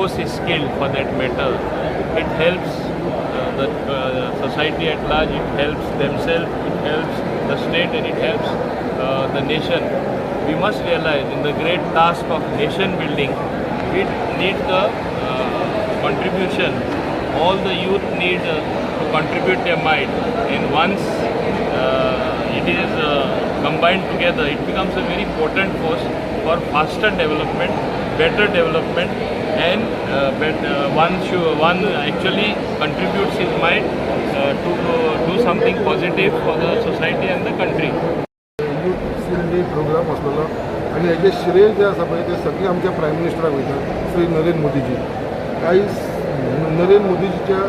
most skilled for that matter. It helps the society at large, it helps themselves, it helps the state, and it helps the nation. We must realize in the great task of nation building, it needs the contribution. All the youth need to contribute their might, and once it is combined together, it becomes a very potent force for faster development, better development, and one actually contributes his might to do something positive for the society and the country. Youth friendly program आसलेलो आनी हेजे श्रेय जे आसा पळय ते सगळे आमच्या प्रायम मिनिस्टराक वयता, श्री नरेंद्र मोदीजी. आयज नरेंद्र मोदीजीच्या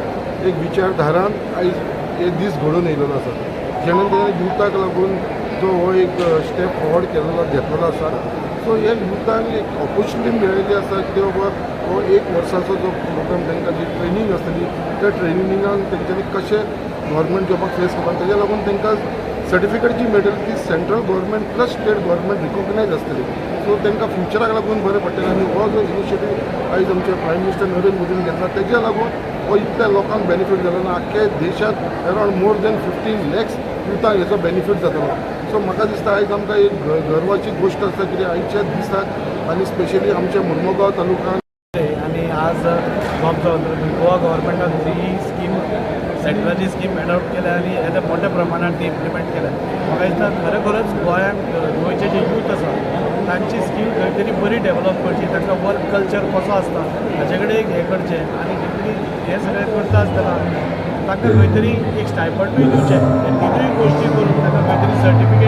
एक विचारधारान आयज हे दीस घडोवन येयलेलो आसा, जेणे तेणें युथाक लागून जो हो एक स्टेप फॉरवर्ड घेतलेलो आसा. सो हे युथाक एक ऑपॉर्च्युनिटी मेळिल्ली आसा की बाबा हो एक वर्साचो जो प्रोग्राम तांकां जी ट्रेनींग आसतली त्या ट्रेनिंगान तेंच्यांनी कशें गव्हर्मेंट जॉबाक फेस करपाक, तेज्या लागून तांकां सर्टिफिकेट जी मेळटली ती central government plus state government recognize आसतली. सो तांकां फ्युचराक लागून बरें पडटलें. आनी हो जो इनिशिएटीव आयज आमचे प्रायम मिनिस्टर नरेंद्र मोदीन घेतला तेज्या लागून हो इतल्या लोकांक बेनिफीट जालो आनी आख्खे देशांत अरावंड मोर दॅन 15 lakhs युथाक हेचो बेनिफीट जातलो. सो म्हाका दिसता आयज आमकां एक गर्वाची गोश्ट आसा कित्याक आयच्या दिसाक आनी स्पेशली आमच्या मुर्मुगांव तालुक्यात आणि आज गोवा गव्हर्मेंटान ही स्कीम सेंट्रलाची स्कीम एडॉप्ट केल्या आणि येत्या मोठ्या प्रमाणात ती इम्प्लिमेंट केल्या. म्हाका दिसता खरोखरच गोंयांत गोंयचे जे यूथ आसा तांची स्कीम खंय तरी बरी डेवलप करची, तांकां वर्क कल्चर कसो आसता हाचे कडेन एक हें करचें आनी जितली हे सगळें करता आसतना तांकां खंय तरी एक स्टायपंडूय दिवचें. हे तिनूय गोश्टी करून तांकां खंय तरी सर्टिफिकेट